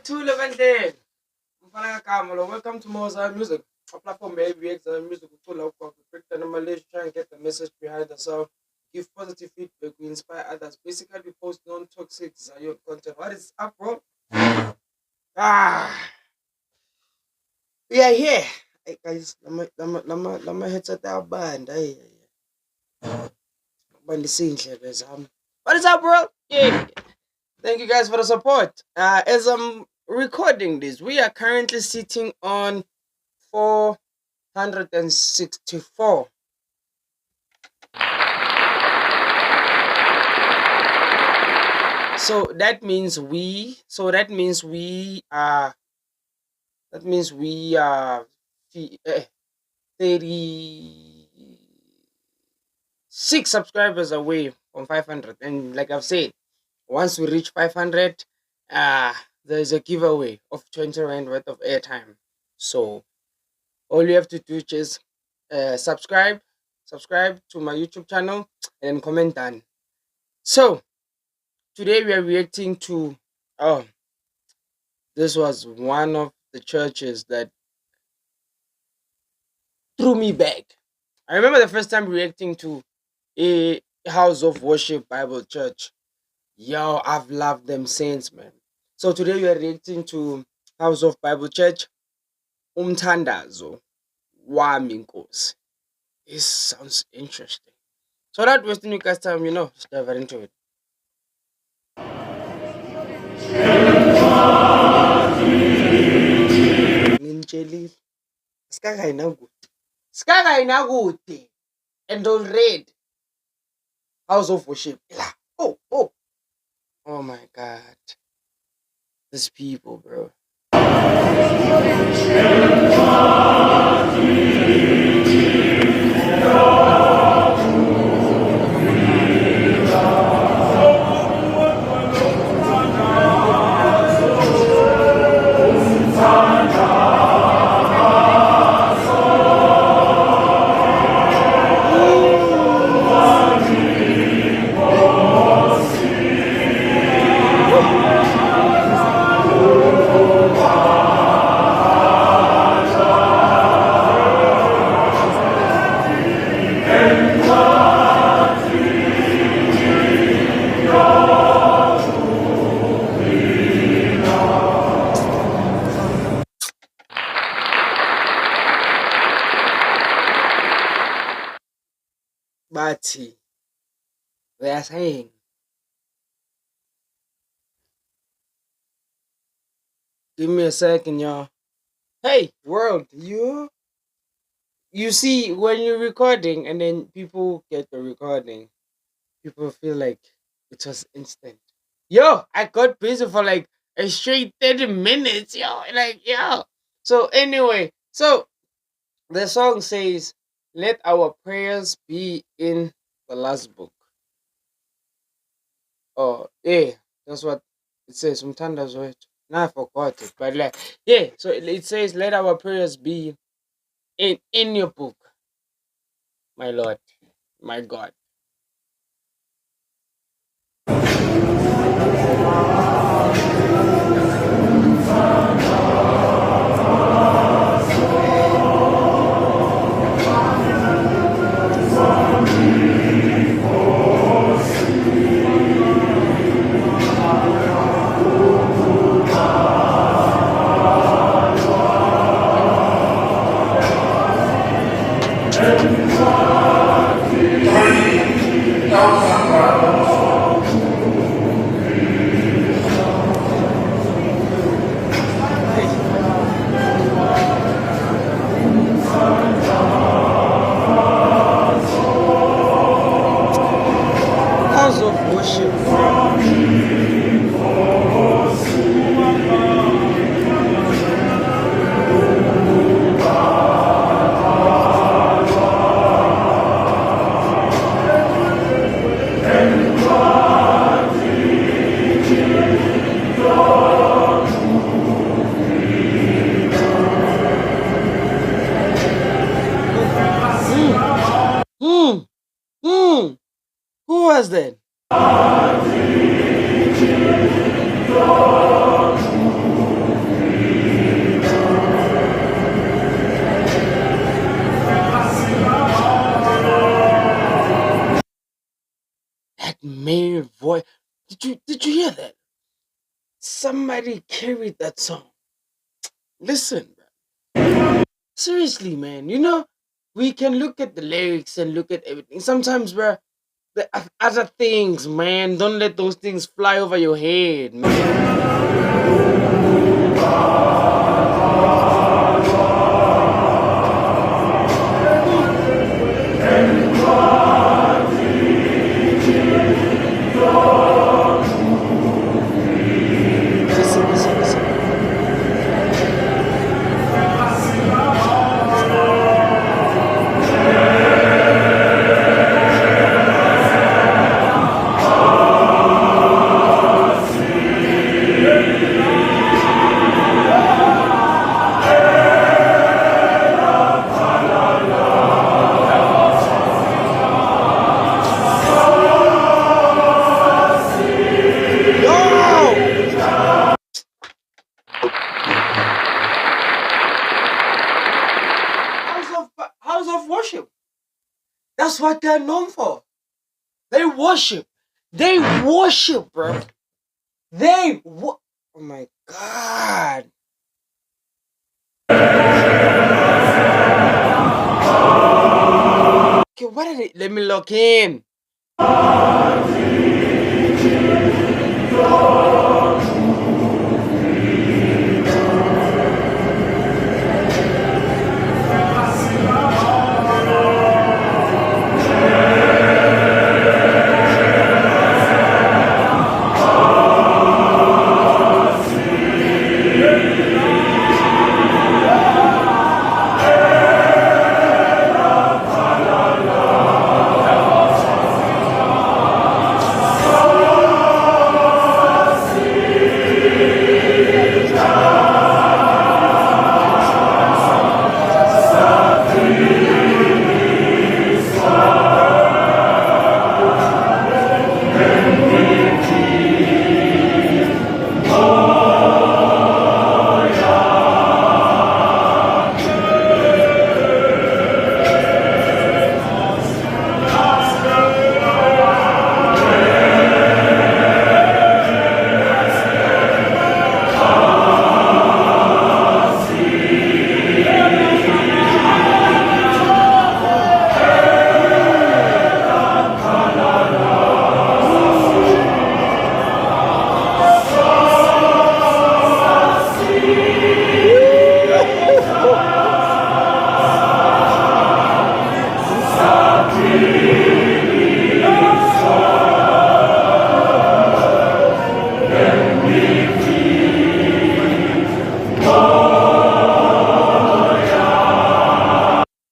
Thule Bandle. Mfana Kamalo. Welcome to Moza Music. A platform where we examine music full of break the knowledge, try and get the message behind the song, give positive feedback, we inspire others. Basically, we post non-toxic Zion content. What is up, bro? Ah, we are here. Hey guys, lama headset band. Hey, band the what is up, bro? Yeah. Thank you guys for the support. As I'm recording this, we are currently sitting on 464. So that means we are 36 subscribers away from 500. And like I've said, once we reach 500, there's a giveaway of 20 rand worth of airtime. So all you have to do is subscribe to my YouTube channel and comment done. So today we are reacting to this was one of the churches that threw me back. I remember the first time reacting to a House of Worship Bible Church. Yo, I've loved them since, man. So today we are reacting to House of Bible Church, Umthandazo Wami Nkosi. This sounds interesting. So without wasting you guys' time, let's dive right into it. Ngintsheli Skaka inakude and already House of Worship. Oh my God. These people, bro. Bathi, they are saying, give me a second, y'all. Hey, world, you see when you're recording and then people get the recording, people feel like it was instant. Yo, I got busy for like a straight 30 minutes, yo. So anyway, so the song says, let our prayers be in the last book. Oh, yeah, that's what it says. Umthandazo wethu. Now I forgot it, but so it says, let our prayers be in your book, my Lord, my God. House of Worship. Who was that? Did you hear that? Somebody carried that song. Listen, bro. Seriously, man. We can look at the lyrics and look at everything. Sometimes, bro, the other things, man. Don't let those things fly over your head, man. Listen, listen, listen. Yo! House of worship. That's what they're known for. They worship. They worship, bro. Oh my god. Okay, what are they? Let me look in.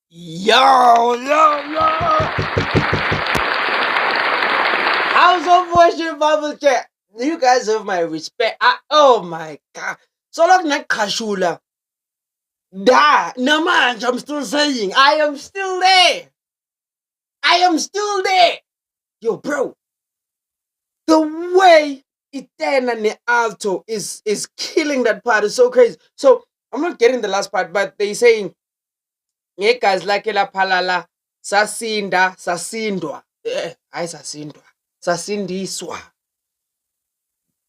Yo, yo, yo. House of worship Bible chat. You guys have my respect. Oh my god. So long na Kashula. Da, namanje, I'm still saying, I am still there. I am still there. Yo, bro. The way Iten and the alto is killing that part is so crazy. So I'm not getting the last part, but they saying ngegazi lakhe laphalala sasinda sasindwa hayi sasindwa sasindiswa.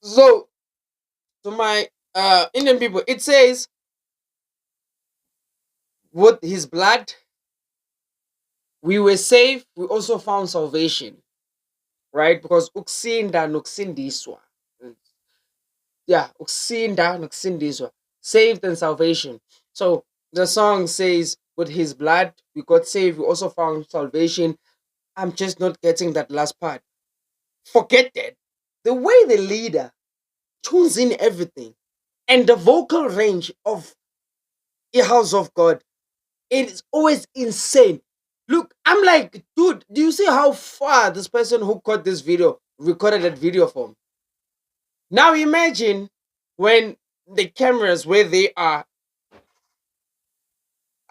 So to my Indian people, it says with his blood we were saved, we also found salvation, right? Because uksinda nokusindiswa. Yeah, uksinda nokusindiswa, saved and salvation. So the song says with his blood we got saved, we also found salvation. I'm just not getting that last part. Forget that. The way the leader tunes in everything and the vocal range of a house of God, it is always insane. Look, I'm like, dude, do you see how far this person who caught this video recorded that video from? Now imagine when the cameras where they are.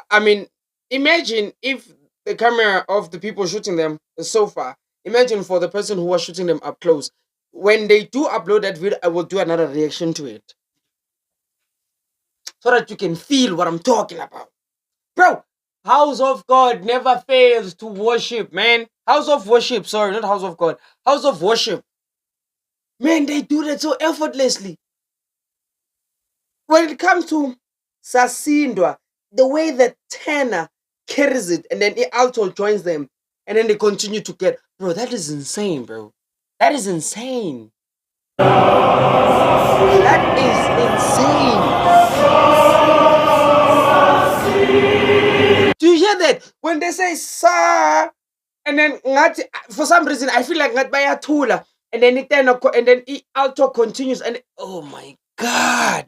I mean, imagine if the camera of the people shooting them is so far. Imagine for the person who was shooting them up close. When they do upload that video, I will do another reaction to it so that you can feel what I'm talking about. Bro, House of God never fails to worship, man. House of worship, sorry, not House of God. House of worship. Man, they do that so effortlessly. When it comes to Sasindwa, the way that tenor carries it and then the alto joins them and then they continue to get, bro, that is insane, bro. That is insane. That is insane. Do you hear that? When they say sa and then for some reason I feel like ngathi bayathula and then and then alto continues and oh my god.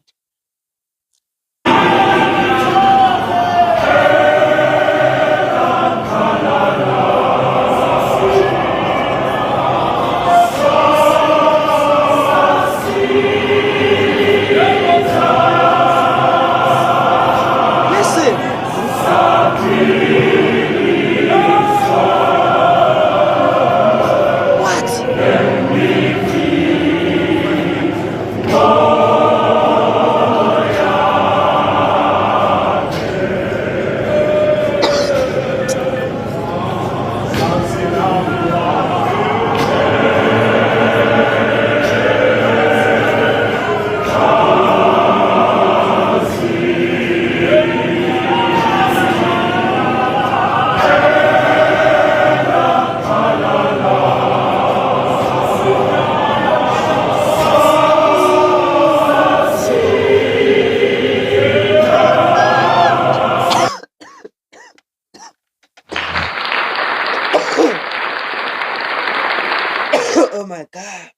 Oh my god.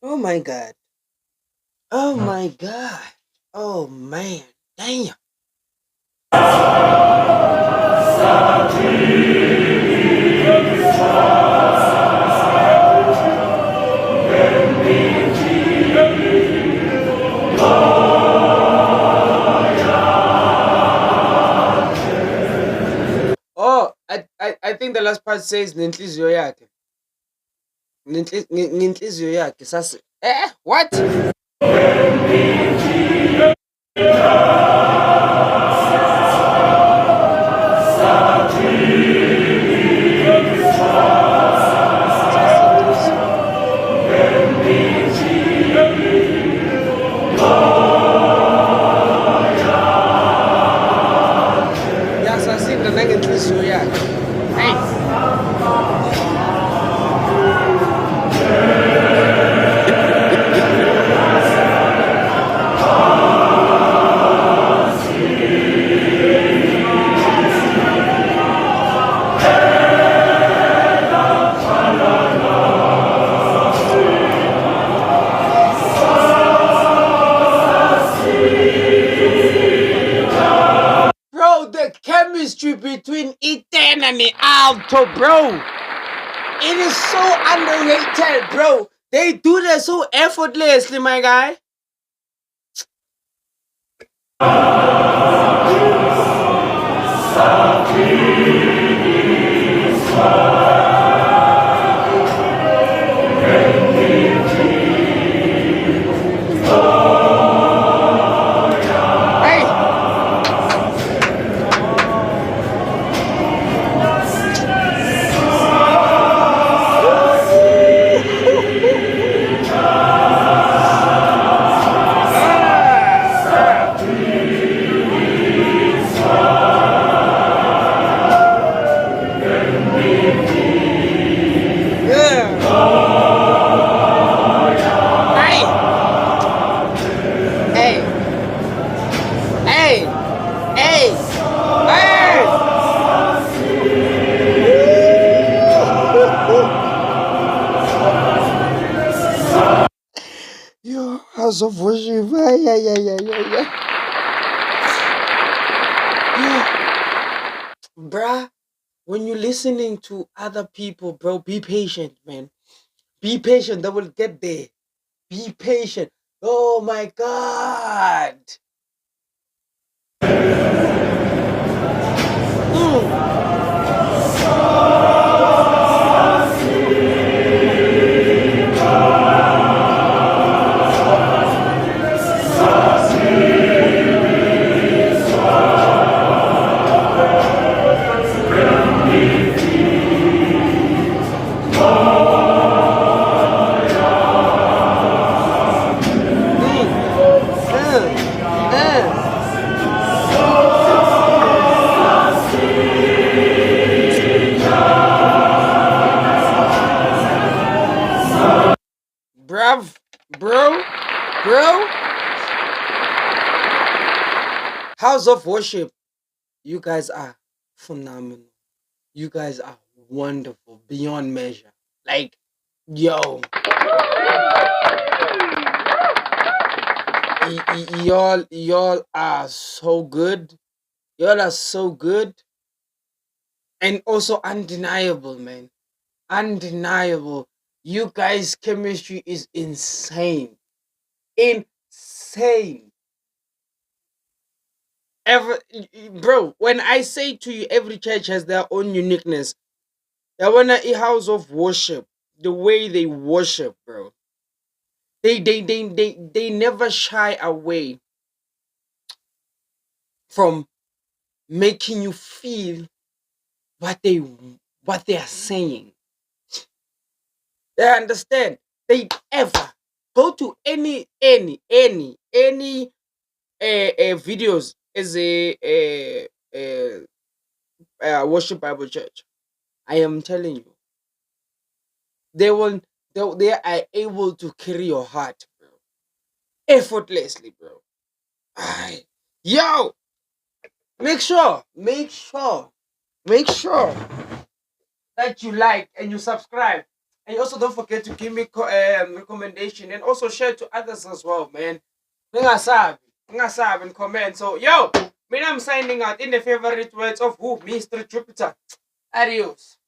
Oh my god. Oh my god. Oh man. Damn. Oh, I think the last part says Nintlizio yakhe. Nintlizio yakhe. What? Yasasinda nangenhliziyo yakhe. Hey. Bro, the chemistry between Ethan and the alto, bro. It is so underrated, bro. They do that so effortlessly, my guy. Hey. Yo, House of Worship. Yeah. Bruh, when you're listening to other people, bro, be patient, man. Be patient. They will get there. Be patient. Oh my god. bruv, bro, bro. House of Worship, you guys are phenomenal. You guys are wonderful beyond measure. Like, yo, y'all are so good. Y'all are so good and also undeniable, man. Undeniable. You guys' chemistry is insane. Insane. Bro, when I say to you, every church has their own uniqueness. They want a house of worship. The way they worship, bro. They never shy away from making you feel what they are saying. They understand. They ever go to any videos as a worship Bible church. I am telling you, they will they are able to carry your heart, bro, effortlessly, bro. Aye. Yo, make sure that you like and you subscribe. And you also don't forget to give me recommendation and also share to others as well, man. Ngingasabi and comment. So, yo, me I'm signing out in the favorite words of who? Mr. Jupiter. Adios.